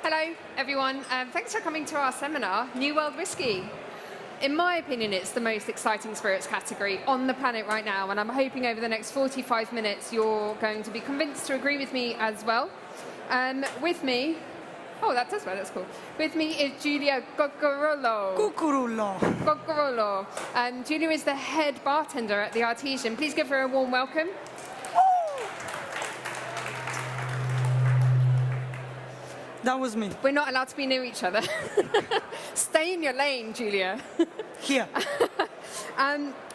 Hello, everyone. Thanks for coming to our seminar, New World Whisky. In my opinion, it's the most exciting spirits category on the planet right now, and I'm hoping over the next 45 minutes you're going to be convinced to agree with me as well. With me, oh, that does well, that's cool. With me is Giulia Cuccurullo. Cuccurullo. Giulia is the head bartender at the Artesian. Please give her a warm welcome. That was me. We're not allowed to be near each other. Stay in your lane, Giulia. Here.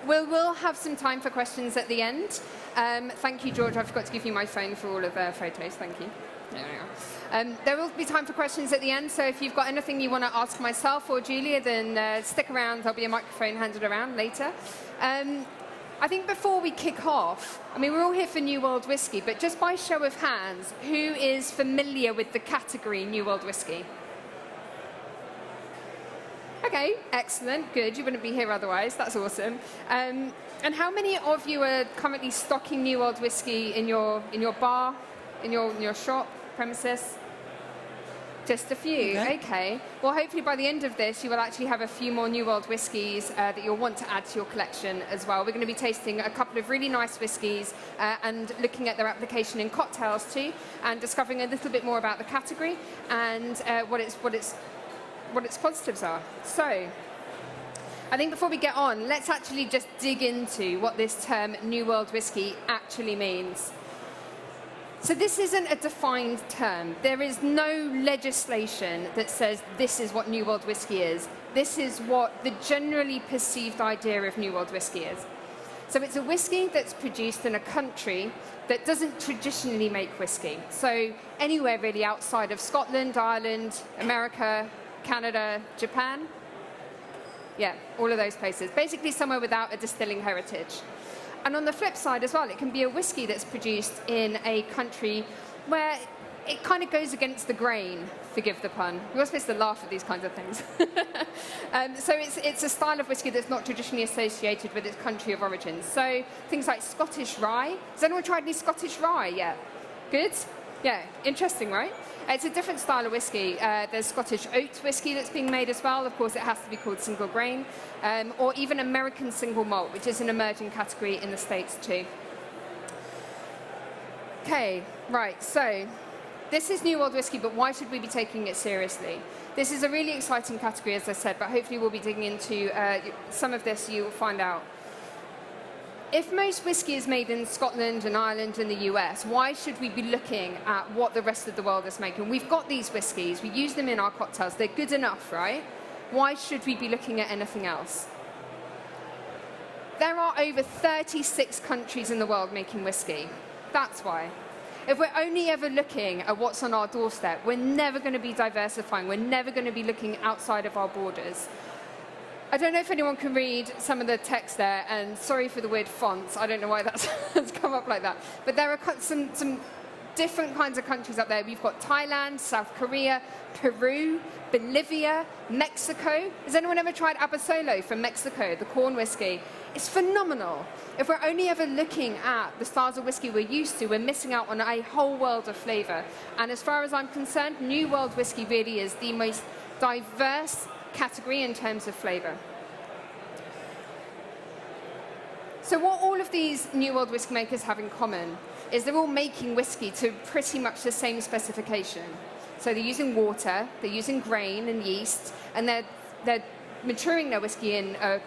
We'll have some time for questions at the end. Thank you, George. I forgot to give you my phone for all of the photos. Thank you. There we are. There will be time for questions at the end, so if you've got anything you want to ask myself or Giulia, then stick around. There'll be a microphone handed around later. I think before we kick off, I mean, we're all here for New World Whisky, but just by show of hands, who is familiar with the category New World Whisky? Okay, excellent, good. You wouldn't be here otherwise. That's awesome. And how many of you are currently stocking New World Whisky in your bar, in your shop, premises? Just a few, okay. Well, hopefully by the end of this, you will actually have a few more New World whiskies that you'll want to add to your collection as well. We're going to be tasting a couple of really nice whiskies and looking at their application in cocktails too, and discovering a little bit more about the category and what its positives are. So, I think before we get on, let's actually just dig into what this term New World Whisky actually means. So this isn't a defined term. There is no legislation that says this is what New World Whisky is. This is what the generally perceived idea of New World Whisky is. So it's a whisky that's produced in a country that doesn't traditionally make whisky. So anywhere really outside of Scotland, Ireland, America, Canada, Japan. Yeah, all of those places. Basically somewhere without a distilling heritage. And on the flip side as well, it can be a whisky that's produced in a country where it kind of goes against the grain, forgive the pun. You're supposed to laugh at these kinds of things. So it's a style of whisky that's not traditionally associated with its country of origin. So things like Scottish rye. Has anyone tried any Scottish rye yet? Good? Yeah, interesting, right? It's a different style of whiskey. There's Scottish oat whiskey that's being made as well. Of course, it has to be called single grain. Or even American single malt, which is an emerging category in the States too. Okay, right, so this is New World Whisky, but why should we be taking it seriously? This is a really exciting category, as I said, but hopefully we'll be digging into some of this. You will find out. If most whisky is made in Scotland and Ireland and the US, why should we be looking at what the rest of the world is making? We've got these whiskies, we use them in our cocktails, they're good enough, right? Why should we be looking at anything else? There are over 36 countries in the world making whisky. That's why. If we're only ever looking at what's on our doorstep, we're never going to be diversifying, we're never going to be looking outside of our borders. I don't know if anyone can read some of the text there, and sorry for the weird fonts. I don't know why that's come up like that. But there are some different kinds of countries up there. We've got Thailand, South Korea, Peru, Bolivia, Mexico. Has anyone ever tried Abasolo from Mexico, the corn whiskey? It's phenomenal. If we're only ever looking at the styles of whiskey we're used to, we're missing out on a whole world of flavour. And as far as I'm concerned, New World Whisky really is the most diverse category in terms of flavour. So what all of these New World whisky makers have in common is they're all making whisky to pretty much the same specification. So they're using water, they're using grain and yeast, and they're maturing their whisky in I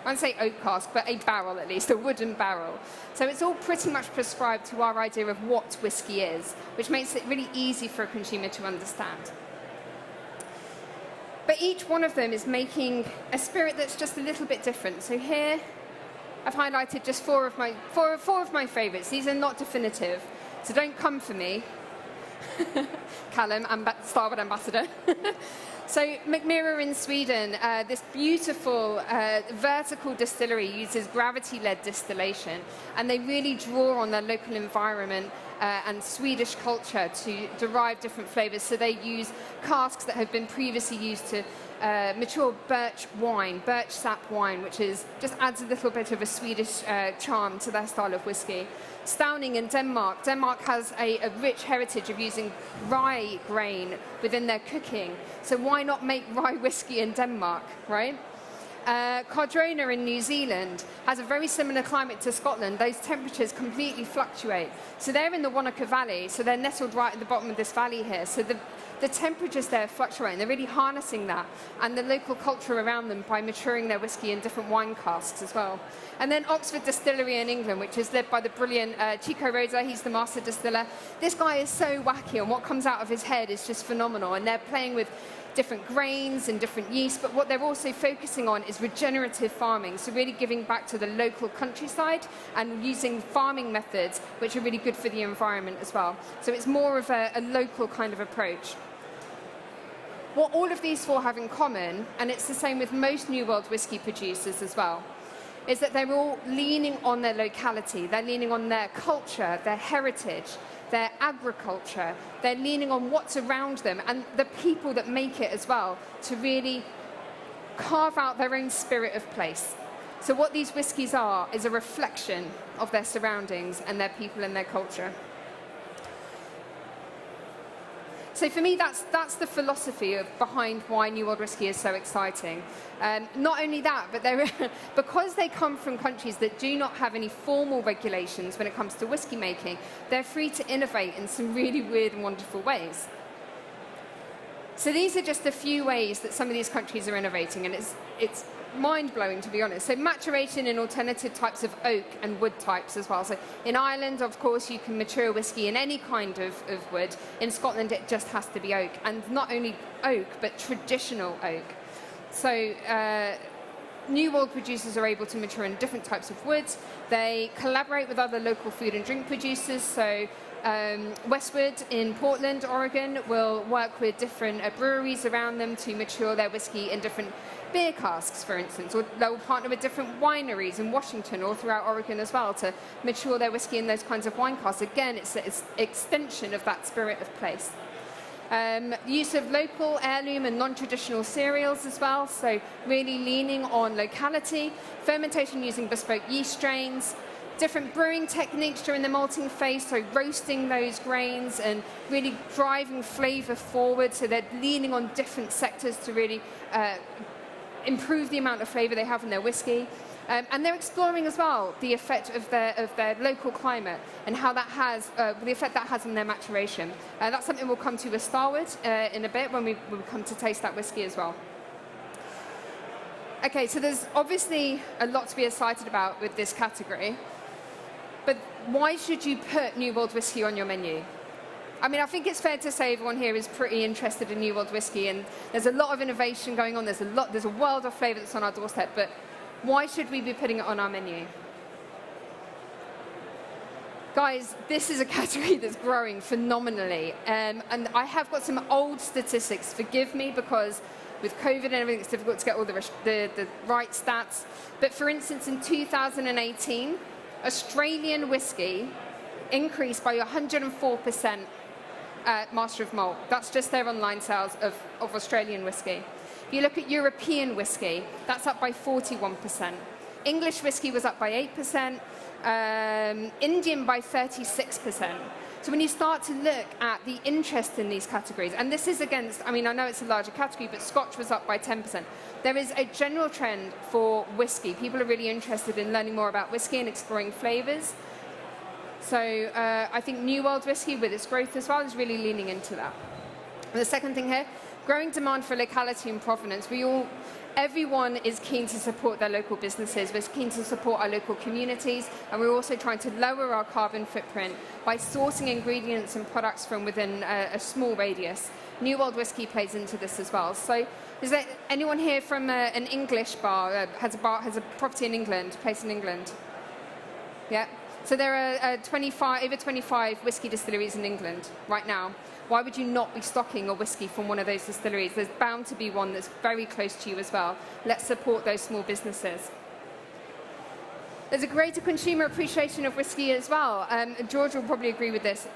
won't say oak cask, but a barrel at least, a wooden barrel. So it's all pretty much prescribed to our idea of what whisky is, which makes it really easy for a consumer to understand. But each one of them is making a spirit that's just a little bit different. So here, I've highlighted just four of my favourites. These are not definitive, so don't come for me. Callum, Starboard ambassador. So Mcmira in Sweden, this beautiful vertical distillery uses gravity-led distillation, and they really draw on their local environment and Swedish culture to derive different flavours. So they use casks that have been previously used to mature birch wine, birch sap wine, which is just adds a little bit of a Swedish charm to their style of whiskey. Stauning in Denmark. Denmark has a rich heritage of using rye grain within their cooking. So why not make rye whiskey in Denmark, right? Cardrona in New Zealand has a very similar climate to Scotland. Those temperatures completely fluctuate. So they're in the Wanaka Valley, so they're nestled right at the bottom of this valley here. So the temperatures there fluctuate, and they're really harnessing that and the local culture around them by maturing their whiskey in different wine casks as well. And then Oxford Distillery in England, which is led by the brilliant Chico Rosa. He's the master distiller. This guy is so wacky, and what comes out of his head is just phenomenal. And they're playing with different grains and different yeast, but what they're also focusing on is regenerative farming, so really giving back to the local countryside and using farming methods which are really good for the environment as well. So it's more of a local kind of approach. What all of these four have in common, and it's the same with most New World whiskey producers as well, is that they're all leaning on their locality, they're leaning on their culture, their heritage, their agriculture, they're leaning on what's around them and the people that make it as well to really carve out their own spirit of place. So what these whiskies are is a reflection of their surroundings and their people and their culture. So for me, that's the philosophy behind why New World whiskey is so exciting. Not only that, but because they come from countries that do not have any formal regulations when it comes to whiskey making, they're free to innovate in some really weird and wonderful ways. So these are just a few ways that some of these countries are innovating, and it's mind-blowing, to be honest. So maturation in alternative types of oak and wood types as well. So in Ireland, of course, you can mature whiskey in any kind of wood. In Scotland, it just has to be oak. And not only oak, but traditional oak. So New World producers are able to mature in different types of woods. They collaborate with other local food and drink producers. So Westwood in Portland, Oregon, will work with different breweries around them to mature their whiskey in different beer casks, for instance, or they'll partner with different wineries in Washington or throughout Oregon as well to mature their whiskey in those kinds of wine casks. Again, it's an extension of that spirit of place. Use of local, heirloom and non-traditional cereals as well, so really leaning on locality, fermentation using bespoke yeast strains, different brewing techniques during the malting phase, so roasting those grains and really driving flavour forward, so they're leaning on different sectors to really improve the amount of flavour they have in their whiskey. And they're exploring as well the effect of their local climate and how that has, the effect that has on their maturation. That's something we'll come to with Starboard in a bit when we come to taste that whiskey as well. Okay, so there's obviously a lot to be excited about with this category, but why should you put New World whiskey on your menu? I mean, I think it's fair to say everyone here is pretty interested in New World whiskey, and there's a lot of innovation going on. There's a world of flavour that's on our doorstep, but why should we be putting it on our menu? Guys, this is a category that's growing phenomenally, and I have got some old statistics. Forgive me, because with COVID and everything, it's difficult to get all the right stats. But for instance, in 2018, Australian whiskey increased by 104% at Master of Malt. That's just their online sales of Australian whiskey. If you look at European whiskey, that's up by 41%. English whiskey was up by 8%, Indian by 36%. So when you start to look at the interest in these categories, and this is against, I mean, I know it's a larger category, but Scotch was up by 10%. There is a general trend for whiskey. People are really interested in learning more about whiskey and exploring flavours. So I think New World whiskey, with its growth as well, is really leaning into that. And the second thing here, growing demand for locality and provenance. Everyone is keen to support their local businesses. We're keen to support our local communities, and we're also trying to lower our carbon footprint by sourcing ingredients and products from within a small radius. New World whiskey plays into this as well. So is there anyone here from an English bar, has a property in England, place in England? Yeah. So there are over 25 whiskey distilleries in England right now. Why would you not be stocking a whiskey from one of those distilleries? There's bound to be one that's very close to you as well. Let's support those small businesses. There's a greater consumer appreciation of whiskey as well. George will probably agree with this.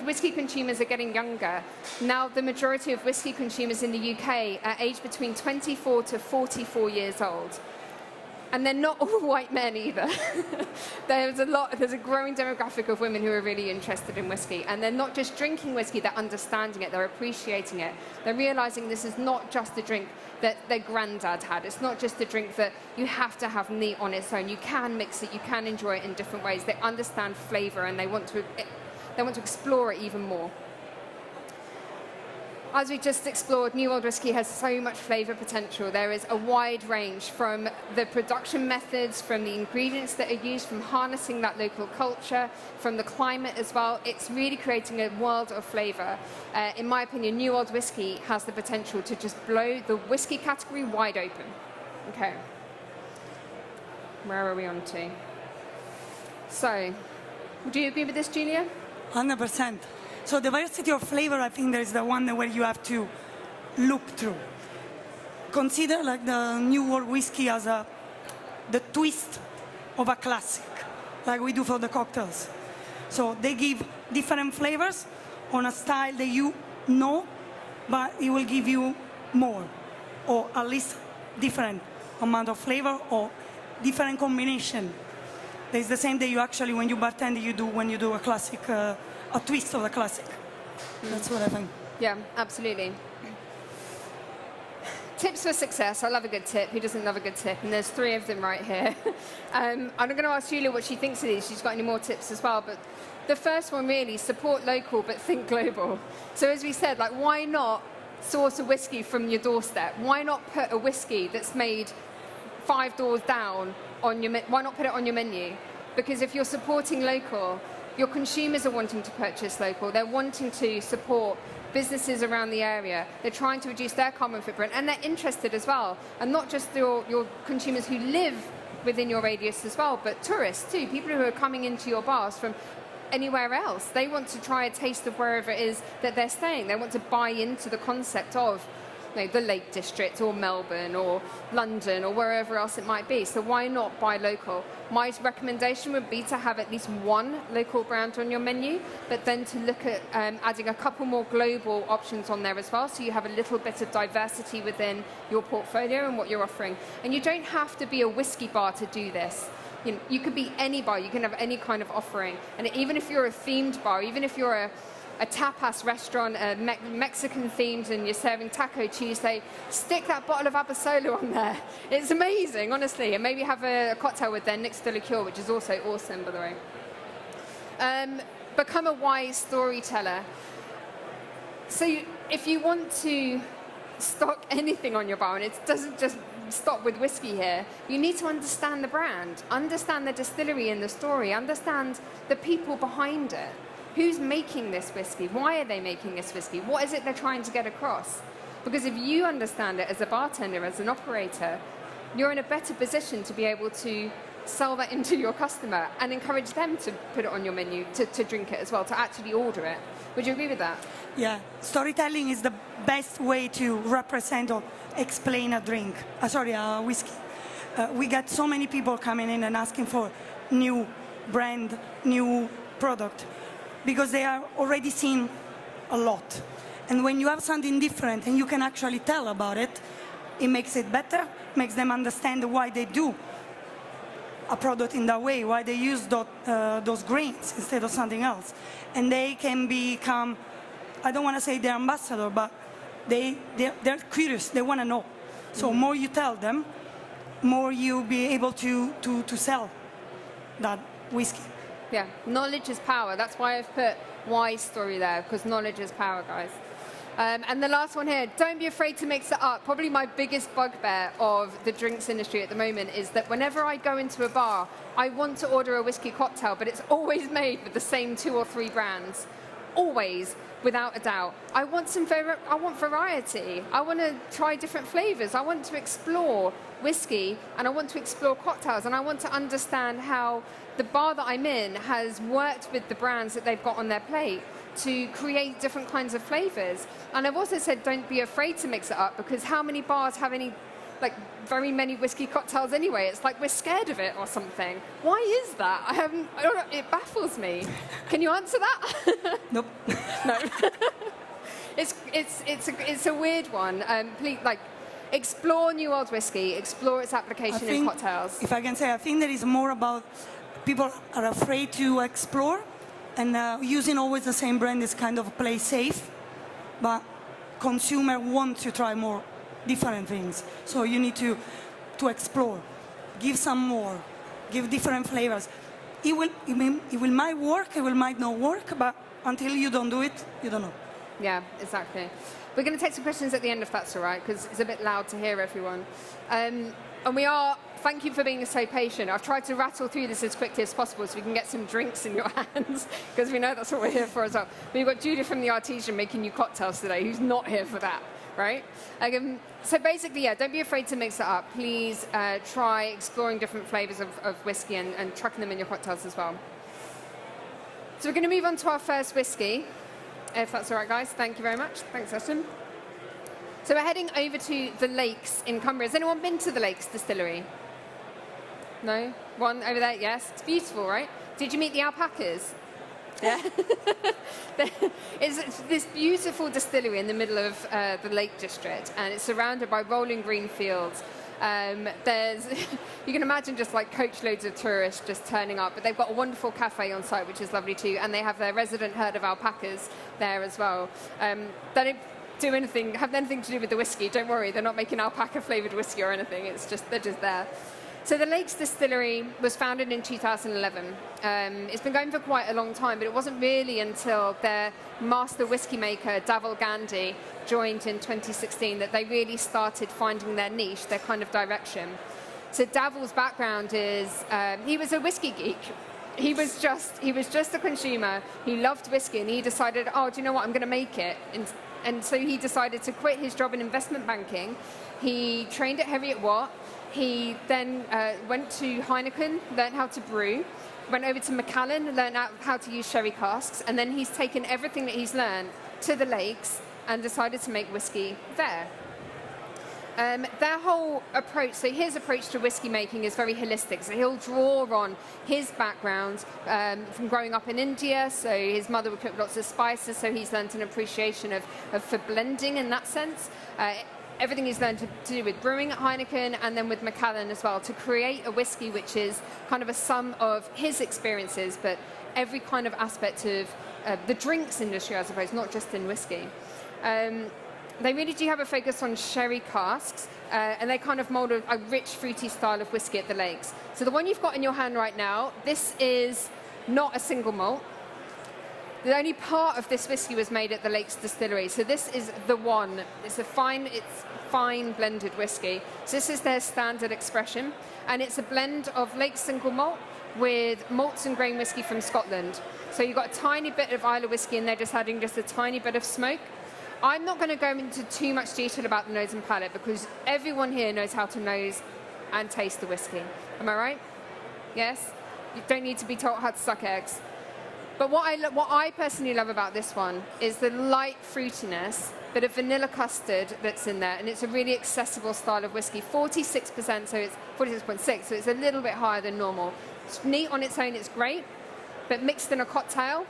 Whiskey consumers are getting younger. Now, the majority of whiskey consumers in the UK are aged between 24 to 44 years old. And they're not all white men either. There's a growing demographic of women who are really interested in whiskey. And they're not just drinking whiskey, they're understanding it, they're appreciating it. They're realizing this is not just a drink that their granddad had. It's not just a drink that you have to have neat on its own. You can mix it, you can enjoy it in different ways. They understand flavor and they want to explore it even more. As we just explored, New World Whisky has so much flavor potential. There is a wide range from the production methods, from the ingredients that are used, from harnessing that local culture, from the climate as well. It's really creating a world of flavor. In my opinion, New World Whisky has the potential to just blow the whiskey category wide open. Okay. Where are we on to? So, do you agree with this, Giulia? 100%. So the diversity of flavor, I think, there is the one where you have to look through. Consider like the New World Whisky as the twist of a classic, like we do for the cocktails. So they give different flavors on a style that you know, but it will give you more, or at least different amount of flavor or different combination. It's the same that you actually, when you bartend, you do when you do a classic, a twist of the classic. That's what I think. Yeah, absolutely. Tips for success. I love a good tip. Who doesn't love a good tip? And there's 3 of them right here. I'm going to ask Giulia what she thinks of these. She's got any more tips as well. But the first one really, support local but think global. So as we said, like, why not source a whiskey from your doorstep? Why not put a whiskey that's made 5 doors down on your why not put it on your menu? Because if you're supporting local, your consumers are wanting to purchase local. They're wanting to support businesses around the area. They're trying to reduce their carbon footprint, and they're interested as well. And not just your consumers who live within your radius as well, but tourists too, people who are coming into your bars from anywhere else. They want to try a taste of wherever it is that they're staying. They want to buy into the concept of the Lake District or Melbourne or London or wherever else it might be. So why not buy local? My recommendation would be to have at least one local brand on your menu, but then to look at adding a couple more global options on there as well, so you have a little bit of diversity within your portfolio and what you're offering. And you don't have to be a whiskey bar to do this. You could be any bar, you can have any kind of offering. And even if you're a themed bar, even if you're a tapas restaurant, Mexican themed, and you're serving Taco Tuesday, stick that bottle of Abasolo on there. It's amazing, honestly. And maybe have a cocktail with their Nix de Liqueur, which is also awesome, by the way. Become a wise storyteller. So if you want to stock anything on your bar, and it doesn't just stop with whiskey here, you need to understand the brand, understand the distillery and the story, understand the people behind it. Who's making this whiskey? Why are they making this whiskey? What is it they're trying to get across? Because if you understand it as a bartender, as an operator, you're in a better position to be able to sell that into your customer and encourage them to put it on your menu, to drink it as well, to actually order it. Would you agree with that? Yeah, storytelling is the best way to represent or explain a drink. A whiskey. We get so many people coming in and asking for new brand, new product, because they are already seen a lot. And when you have something different and you can actually tell about it, it makes it better, makes them understand why they do a product in that way, why they use those grains instead of something else. And they can become, I don't want to say they're ambassador, but they're curious, they want to know. So more you tell them, more you'll be able to sell that whiskey. Yeah, knowledge is power. That's why I've put wise story there, because knowledge is power, guys. And the last one here, don't be afraid to mix it up. Probably my biggest bugbear of the drinks industry at the moment is that whenever I go into a bar, I want to order a whiskey cocktail, but it's always made with the same 2 or 3 brands. Always, without a doubt. I want variety. I want to try different flavors. I want to explore whiskey, and I want to explore cocktails, and I want to understand how the bar that I'm in has worked with the brands that they've got on their plate to create different kinds of flavors. And I've also said don't be afraid to mix it up, because how many bars have any like very many whiskey cocktails anyway. It's like we're scared of it or something. Why is that? I don't know, it baffles me. Can you answer that? Nope. No. It's a weird one. Please, like, explore New World whiskey, explore its application in cocktails. If I can say, I think there is more about people are afraid to explore, and using always the same brand is kind of play safe, but consumer want to try more different things. So you need to explore, give some more, give different flavors. It might work, it might not work, but until you don't do it, you don't know. Yeah, exactly. We're going to take some questions at the end if that's all right, because it's a bit loud to hear everyone. And thank you for being so patient. I've tried to rattle through this as quickly as possible so we can get some drinks in your hands, because we know that's what we're here for as well. We've got Giulia from the Artesian making you cocktails today, who's not here for that, right? So basically, yeah, don't be afraid to mix it up. Please try exploring different flavors of whiskey and chucking them in your cocktails as well. So we're going to move on to our first whiskey. If that's all right, guys. Thank you very much. Thanks, Ashton. So we're heading over to the Lakes in Cumbria. Has anyone been to the Lakes Distillery? No? One over there? Yes. It's beautiful, right? Did you meet the alpacas? Yeah. It's this beautiful distillery in the middle of the Lake District, and it's surrounded by rolling green fields. You can imagine just like coachloads of tourists just turning up, but they've got a wonderful cafe on site, which is lovely too, and they have their resident herd of alpacas there as well. They don't have anything to do with the whiskey. Don't worry, they're not making alpaca flavored whiskey or anything. It's just they're just there. So the Lakes Distillery was founded in 2011. It's been going for quite a long time, but it wasn't really until their master whiskey maker, Davil Gandhi, joined in 2016 that they really started finding their niche, their kind of direction. So Davil's background is, he was a whiskey geek. He was just a consumer. He loved whiskey, and he decided, oh, do you know what, I'm going to make it. And so he decided to quit his job in investment banking. He trained at Heriot-Watt. He then went to Heineken, learned how to brew, went over to Macallan, learned how to use sherry casks, and then he's taken everything that he's learned to the Lakes and decided to make whiskey there. Their whole approach, so his approach to whiskey making is very holistic. So he'll draw on his background from growing up in India. So his mother would cook lots of spices, so he's learned an appreciation for blending in that sense. Everything he's learned to do with brewing at Heineken and then with Macallan as well, to create a whiskey which is kind of a sum of his experiences, but every kind of aspect of the drinks industry, I suppose, not just in whiskey. They really do have a focus on sherry casks, and they kind of mold a rich, fruity style of whiskey at the Lakes. So the one you've got in your hand right now, this is not a single malt. The only part of this whiskey was made at the Lakes Distillery. So this is the one. It's fine blended whiskey. So this is their standard expression. And it's a blend of Lake single malt with malts and grain whiskey from Scotland. So you've got a tiny bit of Islay whiskey in there, just adding just a tiny bit of smoke. I'm not going to go into too much detail about the nose and palate, because everyone here knows how to nose and taste the whiskey. Am I right? Yes? You don't need to be taught how to suck eggs. But what I personally love about this one is the light fruitiness, bit of vanilla custard that's in there, and it's a really accessible style of whiskey. 46%, so it's 46.6, so it's a little bit higher than normal. It's neat on its own, it's great, but mixed in a cocktail,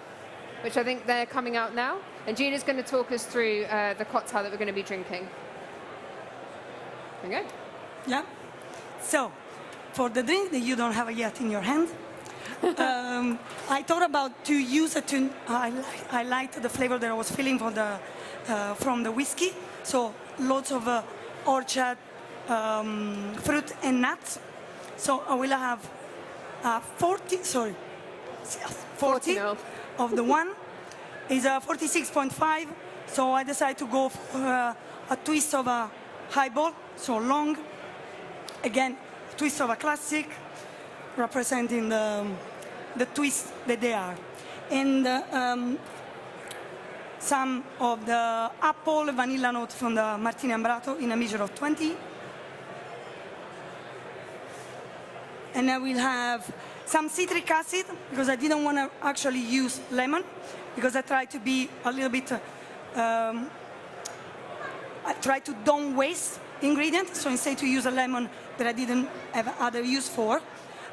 which I think they're coming out now. And Giulia's going to talk us through the cocktail that we're going to be drinking. There we go. Yeah. So, for the drink that you don't have yet in your hand, I thought about to use it to. I liked the flavor that I was feeling from the whiskey. So lots of orchard, fruit and nuts. So I will have 40 of the one. Is 46.5. So I decided to go for a twist of a highball, so long. Again, twist of a classic, representing the twist that they are. And some of the apple vanilla note from the Martini Ambrato in a measure of 20. And I will have some citric acid, because I didn't want to actually use lemon, because I try to be a little bit, I try to don't waste ingredient. So instead to use a lemon that I didn't have other use for,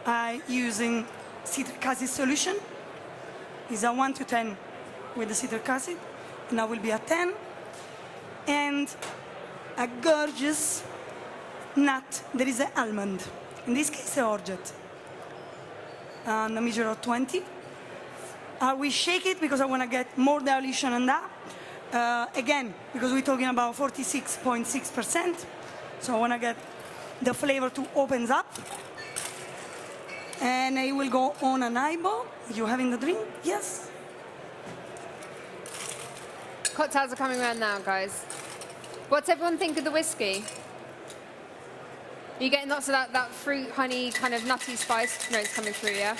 I'm using citric acid solution. It's a 1 to 10 with the citric acid. Now will be a 10. And a gorgeous nut that is an almond. In this case, a orgeat. And a measure of 20. I will shake it because I want to get more dilution on that. Again, because we're talking about 46.6%. So I want to get the flavor to open up. And I will go on an eyeball. You having the drink? Yes. Cocktails are coming around now, guys. What's everyone think of the whiskey? Are you getting lots of that fruit, honey, kind of nutty spice notes coming through, yeah?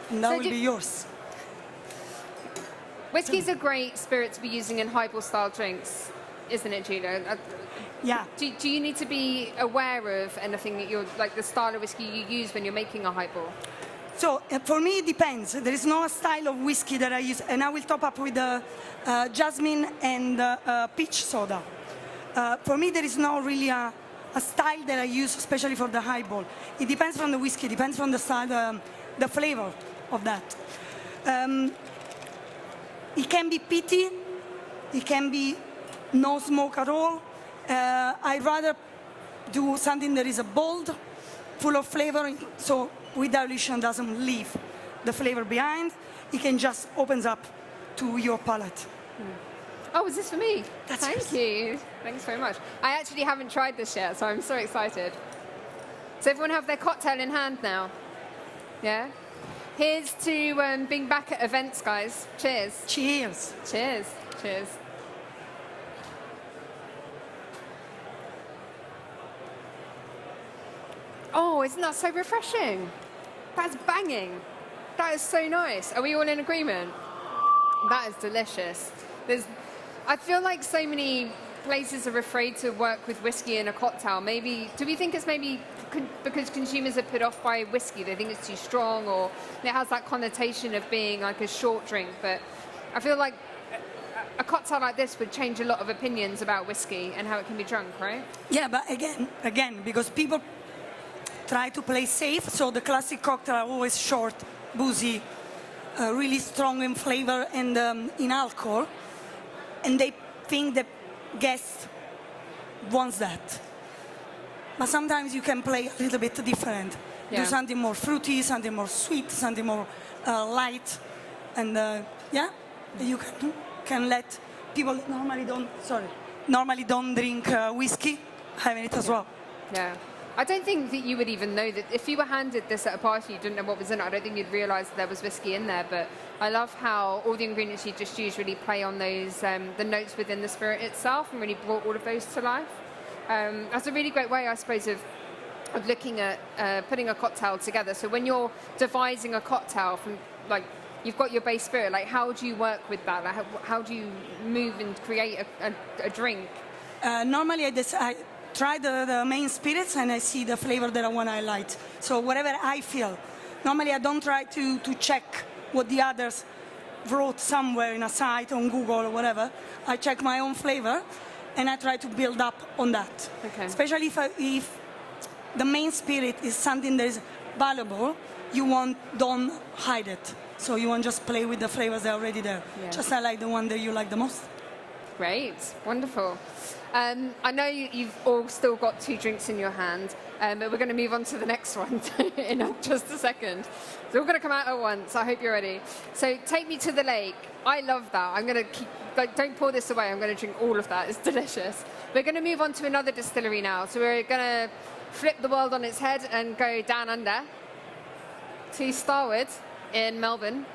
And that will be yours. Whiskey's a great spirit to be using in highball style drinks, isn't it, Giulia? Yeah. Do you need to be aware of anything that you're, like the style of whiskey you use when you're making a highball? So for me, it depends. There is no style of whiskey that I use, and I will top up with jasmine and peach soda. For me, there is not really a style that I use, especially for the highball. It depends from the whiskey, it depends from the style, the flavor of that. It can be peaty, it can be no smoke at all. I'd rather do something that is bold, full of flavor, so with dilution doesn't leave the flavor behind. It can just opens up to your palate. Oh, is this for me? That's Thank you. Thanks very much. I actually haven't tried this yet, so I'm so excited. So everyone have their cocktail in hand now? Yeah? Here's to being back at events, guys. Cheers. Cheers. Cheers. Cheers. Oh, isn't that so refreshing? That's banging. That is so nice. Are we all in agreement? That is delicious. I feel like so many places are afraid to work with whiskey in a cocktail. Maybe, do we think it's maybe because consumers are put off by whiskey? They think it's too strong, or it has that connotation of being like a short drink. But I feel like a cocktail like this would change a lot of opinions about whiskey and how it can be drunk, right? Yeah, but again, because people try to play safe, so the classic cocktail are always short, boozy, really strong in flavor and in alcohol, and they think the guest wants that. But sometimes you can play a little bit different. Yeah. Do something more fruity, something more sweet, something more light, and you can let people that normally don't drink whiskey having it as well. Yeah. I don't think that you would even know that if you were handed this at a party, you didn't know what was in it. I don't think you'd realise that there was whiskey in there. But I love how all the ingredients you just used really play on those the notes within the spirit itself, and really brought all of those to life. That's a really great way, I suppose, of looking at putting a cocktail together. So when you're devising a cocktail from like you've got your base spirit, like how do you work with that? Like how do you move and create a drink? Normally I try the main spirits and I see the flavor that I want to highlight. So whatever I feel. Normally I don't try to check what the others wrote somewhere in a site on Google or whatever. I check my own flavor and I try to build up on that. Okay. Especially if the main spirit is something that is valuable, don't hide it. So you want just play with the flavors that are already there. Yeah. Just highlight the one that you like the most. Great, wonderful. I know you've all still got 2 drinks in your hand, but we're going to move on to the next one in just a second. They're all going to come out at once. I hope you're ready. So take me to the lake. I love that. I'm going to keep. Don't pour this away. I'm going to drink all of that. It's delicious. We're going to move on to another distillery now. So we're going to flip the world on its head and go down under to Starboard in Melbourne.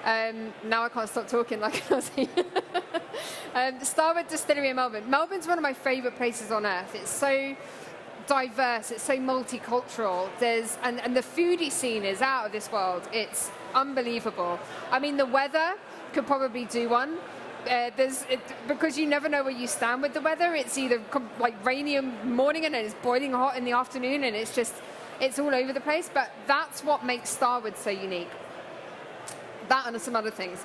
Now I can't stop talking like I was here. Starboard Distillery in Melbourne. Melbourne's one of my favourite places on earth. It's so diverse, it's so multicultural. And the foodie scene is out of this world. It's unbelievable. I mean, the weather could probably do one. Because you never know where you stand with the weather. It's either like rainy in the morning and then it's boiling hot in the afternoon, and it's all over the place. But that's what makes Starboard so unique. That and some other things.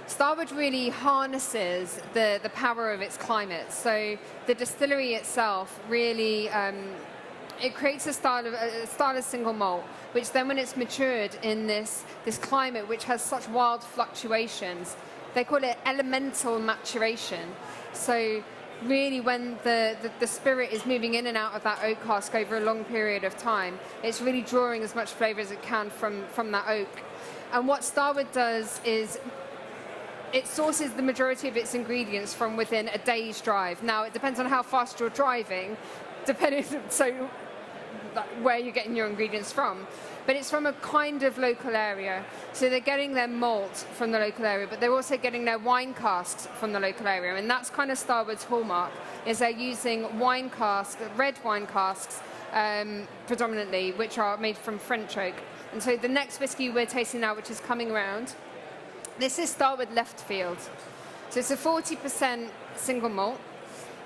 Starboard really harnesses the power of its climate. So the distillery itself really, it creates a style of single malt, which then when it's matured in this climate which has such wild fluctuations, they call it elemental maturation. So really when the spirit is moving in and out of that oak cask over a long period of time, it's really drawing as much flavour as it can from that oak. And what Starboard does is it sources the majority of its ingredients from within a day's drive. Now, it depends on how fast you're driving, where you're getting your ingredients from. But it's from a kind of local area. So they're getting their malt from the local area, but they're also getting their wine casks from the local area. And that's kind of Starboard's hallmark, is they're using wine casks, red wine casks, predominantly, which are made from French oak. And so the next whiskey we're tasting now, which is coming around, this is Starboard Left Field. So it's a 40% single malt.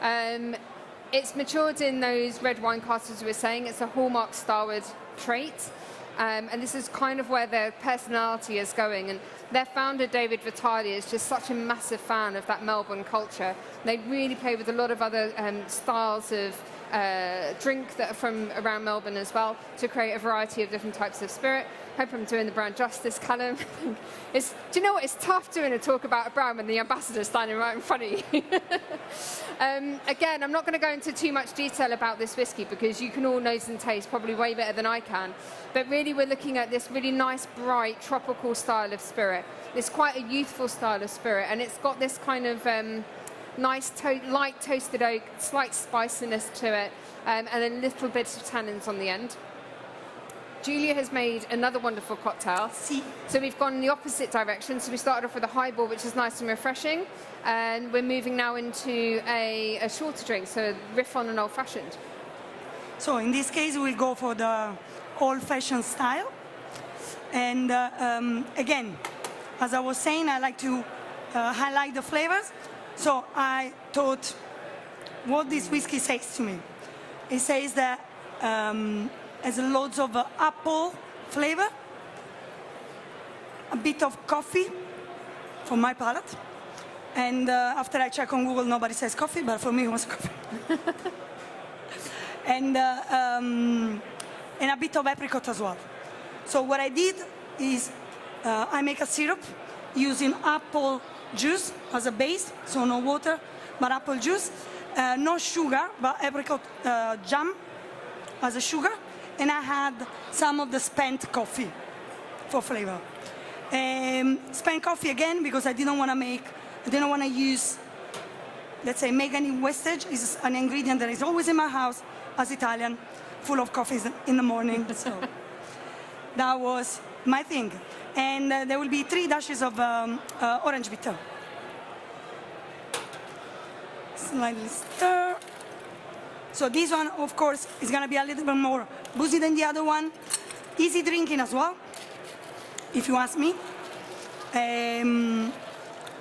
It's matured in those red wine casks, as we were saying. It's a hallmark Starboard trait. And this is kind of where their personality is going. And their founder, David Vitale, is just such a massive fan of that Melbourne culture. They really play with a lot of other styles of drink that are from around Melbourne as well, to create a variety of different types of spirit. Hope I'm doing the brand justice, Callum. Do you know what? It's tough doing a talk about a brand when the ambassador's standing right in front of you. Again, I'm not going to go into too much detail about this whiskey because you can all nose and taste probably way better than I can. But really, we're looking at this really nice, bright, tropical style of spirit. It's quite a youthful style of spirit, and it's got this kind of nice, light toasted oak, slight spiciness to it, and a little bit of tannins on the end. Julia has made another wonderful cocktail. Si. So we've gone in the opposite direction. So we started off with a highball, which is nice and refreshing. And we're moving now into a shorter drink, so riff on an old-fashioned. So in this case, we'll go for the old-fashioned style. And again, as I was saying, I like to highlight the flavors. So I thought what this whiskey says to me. It says that has loads of apple flavor, a bit of coffee for my palate, and after I check on Google, nobody says coffee, but for me it was coffee. And a bit of apricot as well. So what I did is I make a syrup using apple juice as a base, so no water, but apple juice, no sugar, but apricot jam as a sugar. And I had some of the spent coffee for flavor. Spent coffee again because I didn't want to use, let's say, make any wastage. It's an ingredient that is always in my house as Italian, full of coffees in the morning. So that was my thing. And there will be 3 dashes of orange bitter. Slightly stir. So this one, of course, is going to be a little bit more boozy than the other one. Easy drinking as well, if you ask me.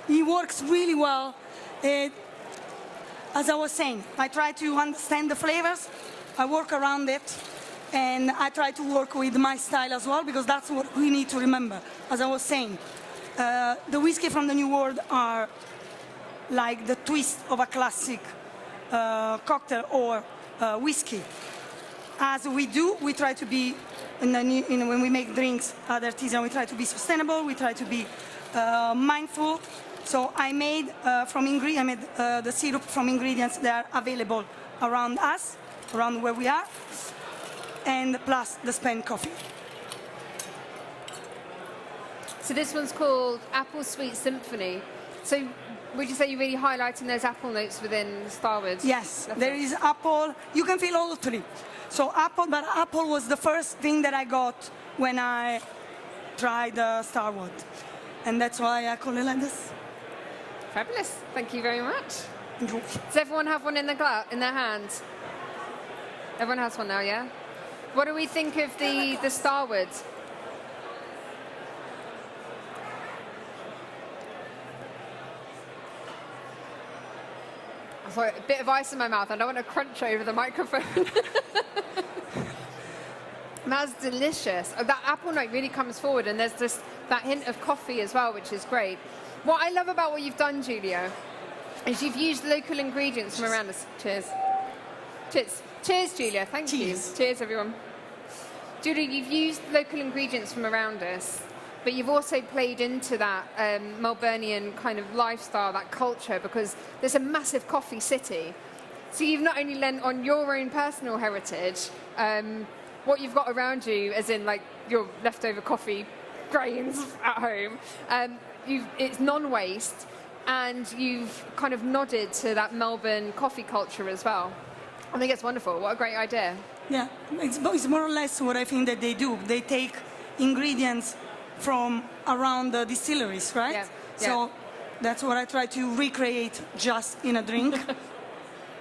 It works really well. As I was saying, I try to understand the flavors. I work around it. And I try to work with my style as well, because that's what we need to remember. As I was saying, the whiskey from the New World are like the twist of a classic cocktail or whiskey. As we do, we try to be, when we make drinks at Artesian, we try to be sustainable, we try to be mindful. So I made the syrup from ingredients that are available around us, around where we are, and plus the spent coffee. So this one's called Apple Sweet Symphony. So would you say you're really highlighting those apple notes within Starboard? Yes, there is apple. You can feel all 3. So but apple was the first thing that I got when I tried Starboard. And that's why I call it like this. Fabulous. Thank you very much. Enjoy. Does everyone have one in their hands? Everyone has one now, yeah? What do we think of the Starboard? Sorry, a bit of ice in my mouth. I don't want to crunch over the microphone. That's delicious. That apple note really comes forward, and there's just that hint of coffee as well, which is great. What I love about what you've done, Giulia, is you've used local ingredients from around us. Cheers. Cheers. Cheers, Giulia. Thank Cheers. you. Cheers, everyone. Giulia, you've used local ingredients from around us, but you've also played into that Melburnian kind of lifestyle, that culture, because there's a massive coffee city. So you've not only lent on your own personal heritage, what you've got around you, as in like your leftover coffee grains at home, it's non-waste, and you've kind of nodded to that Melbourne coffee culture as well. I think it's wonderful. What a great idea. Yeah, it's more or less what I think that they do. They take ingredients from around the distilleries, right? Yeah. So that's what I try to recreate just in a drink.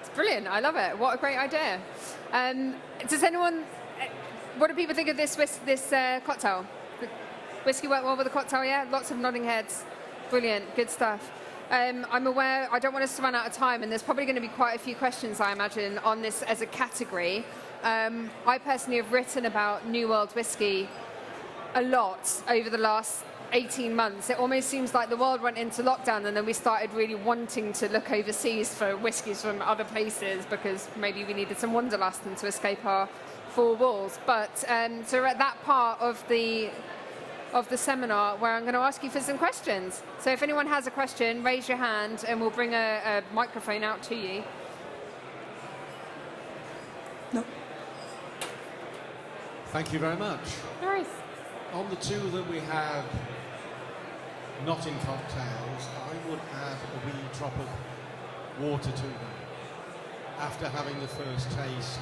It's brilliant. I love it. What a great idea. Does anyone... What do people think of this cocktail? Whiskey work well with the cocktail, yeah? Lots of nodding heads. Brilliant. Good stuff. I'm aware, I don't want us to run out of time, and there's probably going to be quite a few questions, I imagine, on this as a category. I personally have written about New World whiskey a lot over the last 18 months. It almost seems like the world went into lockdown, and then we started really wanting to look overseas for whiskies from other places because maybe we needed some wanderlust and to escape our four walls. But so we're at that part of the seminar where I'm going to ask you for some questions. So if anyone has a question, raise your hand and we'll bring a microphone out to you. No. Thank you very much. Nice. On the two that we have not in cocktails, I would add a wee drop of water to them. After having the first taste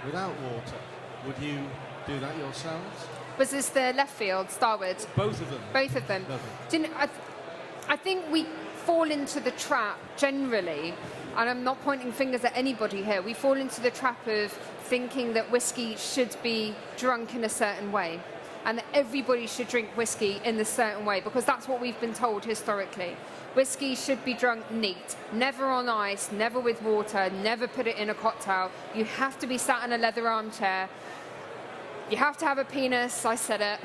without water, would you do that yourselves? Was this the left field, Starboard? Both of them. Both of them. Lovely. I think we fall into the trap generally, and I'm not pointing fingers at anybody here, we fall into the trap of thinking that whiskey should be drunk in a certain way, and that everybody should drink whiskey in a certain way, because that's what we've been told historically. Whiskey should be drunk neat, never on ice, never with water, never put it in a cocktail. You have to be sat in a leather armchair. You have to have a penis, I said it.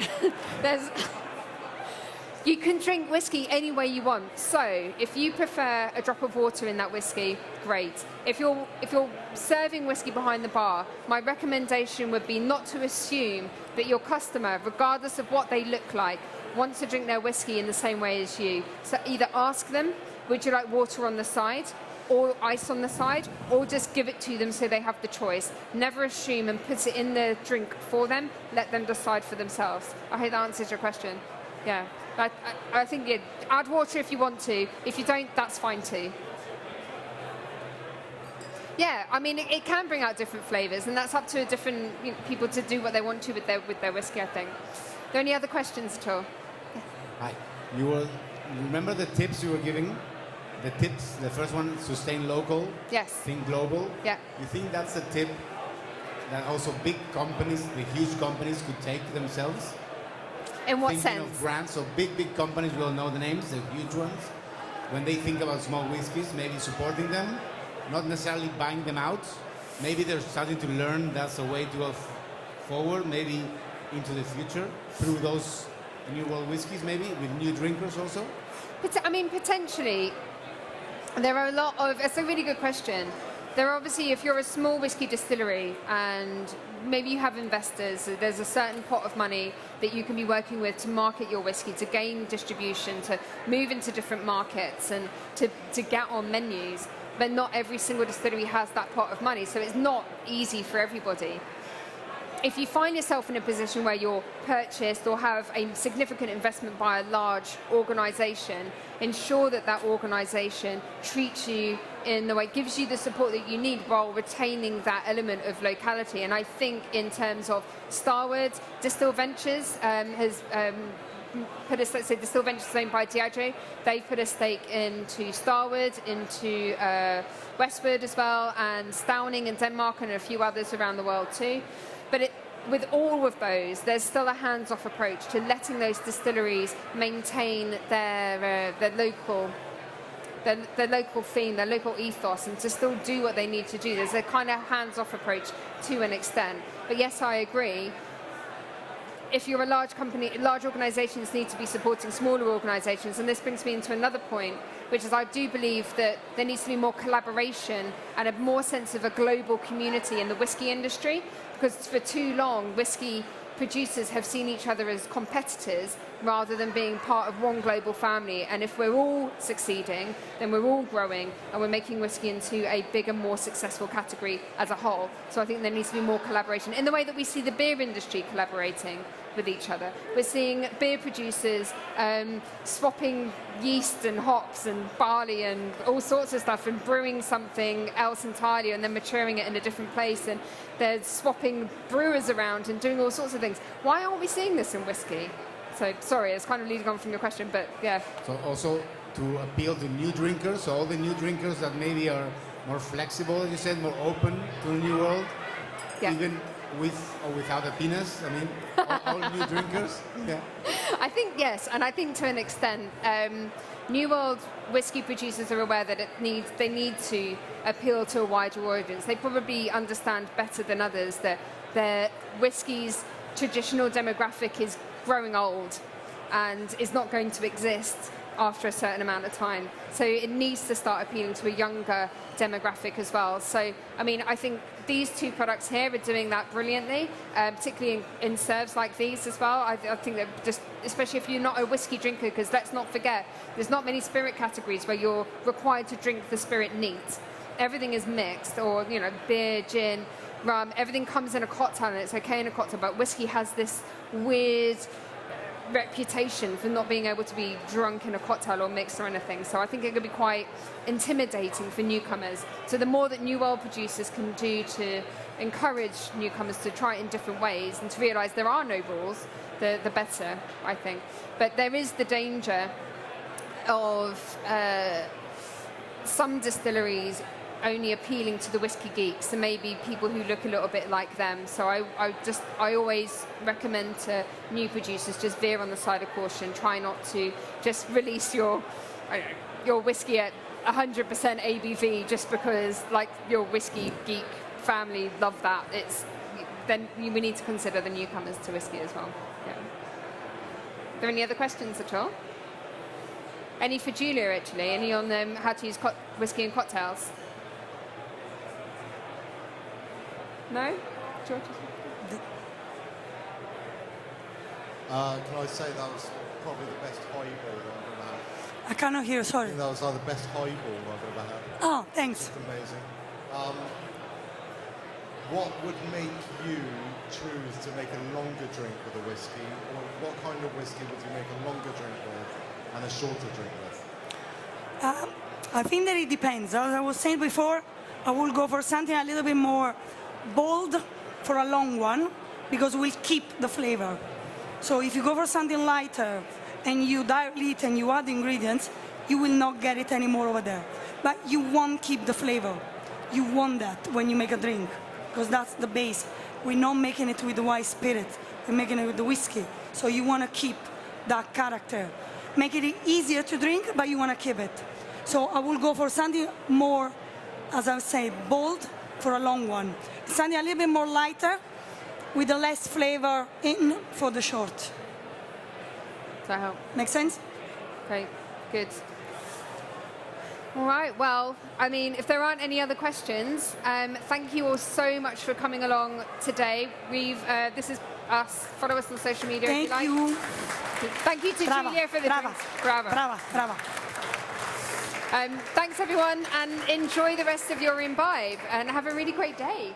You can drink whiskey any way you want. So if you prefer a drop of water in that whiskey, great. If you're serving whiskey behind the bar, my recommendation would be not to assume that your customer, regardless of what they look like, wants to drink their whiskey in the same way as you. So either ask them, would you like water on the side? Or ice on the side, or just give it to them so they have the choice. Never assume and put it in the drink for them. Let them decide for themselves. I hope that answers your question. Yeah, I think add water if you want to. If you don't, that's fine too. Yeah, I mean, it can bring out different flavours, and that's up to different people to do what they want to with their whiskey, I think. Are there any other questions at all? Hi. You remember the tips you were giving? The tips, the first one, sustain local, Yes. think global. Yeah. You think that's a tip that also big companies, the huge companies, could take themselves? In what Thinking sense? of brands, so big companies, we all know the names, the huge ones. When they think about small whiskies, maybe supporting them, not necessarily buying them out. Maybe they're starting to learn that's a way to go forward, maybe into the future, through those New World whiskies, maybe, with new drinkers also? I mean, potentially. There are a lot of, it's a really good question. There are obviously, if you're a small whiskey distillery and maybe you have investors, there's a certain pot of money that you can be working with to market your whiskey, to gain distribution, to move into different markets and to get on menus. But not every single distillery has that pot of money, so it's not easy for everybody. If you find yourself in a position where you're purchased or have a significant investment by a large organisation, ensure that that organisation treats you in the way, gives you the support that you need while retaining that element of locality. And I think in terms of Starboard, Distill Ventures has put a stake, so Distill Ventures is owned by Diageo. They've put a stake into Starboard, into Westwood as well, and Stauning in Denmark, and a few others around the world too. But with all of those, there's still a hands-off approach to letting those distilleries maintain their local theme, their local ethos, and to still do what they need to do. There's a kind of hands-off approach to an extent. But yes, I agree. if you're a large company, large organisations need to be supporting smaller organisations. And this brings me into another point, which is I do believe that there needs to be more collaboration and a more sense of a global community in the whiskey industry, because for too long, whiskey producers have seen each other as competitors rather than being part of one global family. And if we're all succeeding, then we're all growing and we're making whiskey into a bigger, more successful category as a whole. So I think there needs to be more collaboration in the way that we see the beer industry collaborating with each other. We're seeing beer producers swapping yeast and hops and barley and all sorts of stuff and brewing something else entirely and then maturing it in a different place, and they're swapping brewers around and doing all sorts of things. Why aren't we seeing this in whiskey? So sorry, it's kind of leading on from your question, but yeah. So also to appeal to new drinkers, so all the new drinkers that maybe are more flexible, as you said, more open to the new world, even with or without a penis, I mean, all new drinkers. Yeah. I think yes, and I think to an extent, New World whiskey producers are aware that they need to appeal to a wider audience. They probably understand better than others that their whiskey's traditional demographic is growing old and is not going to exist after a certain amount of time. So it needs to start appealing to a younger demographic as well. So, I mean, I think these two products here are doing that brilliantly, particularly in serves like these as well. I think that just, especially if you're not a whiskey drinker, because let's not forget, there's not many spirit categories where you're required to drink the spirit neat. Everything is mixed, or, you know, beer, gin, rum, everything comes in a cocktail and it's okay in a cocktail, but whiskey has this weird reputation for not being able to be drunk in a cocktail or mixed or anything. So I think it could be quite intimidating for newcomers. So the more that New World producers can do to encourage newcomers to try it in different ways and to realise there are no rules, the better, I think. But there is the danger of some distilleries only appealing to the whiskey geeks and maybe people who look a little bit like them. So I always recommend to new producers just veer on the side of caution. Try not to just release your whiskey at 100% ABV just because like your whiskey geek family love that. Then we need to consider the newcomers to whiskey as well. Yeah. Are there any other questions at all? Any for Giulia actually? Any on how to use whiskey in cocktails? No? George? Can I say that was probably the best highball I've ever had? I cannot hear, I sorry. think that was like the best highball I've ever had. Oh, thanks. It's amazing. What would make you choose to make a longer drink with a whiskey? Or what kind of whiskey would you make a longer drink with and a shorter drink with? I think that it depends. As I was saying before, I will go for something a little bit more bold for a long one because we'll keep the flavor. So if you go for something lighter and you dilute and you add ingredients, you will not get it anymore over there. But you won't keep the flavor. You want that when you make a drink because that's the base. We're not making it with the white spirit. We're making it with the whiskey. So you want to keep that character. Make it easier to drink, but you want to keep it. So I will go for something more, as I say, bold for a long one. Something a little bit more lighter with the less flavor in for the short. Does that help? Make sense? Great, good. All right, well, I mean, if there aren't any other questions, thank you all so much for coming along today. This is us. Follow us on social media if you like. Thank you. Thank you to Giulia for the drinks. Bravo. Brava, brava. Thanks, everyone, and enjoy the rest of your Imbibe, and have a really great day.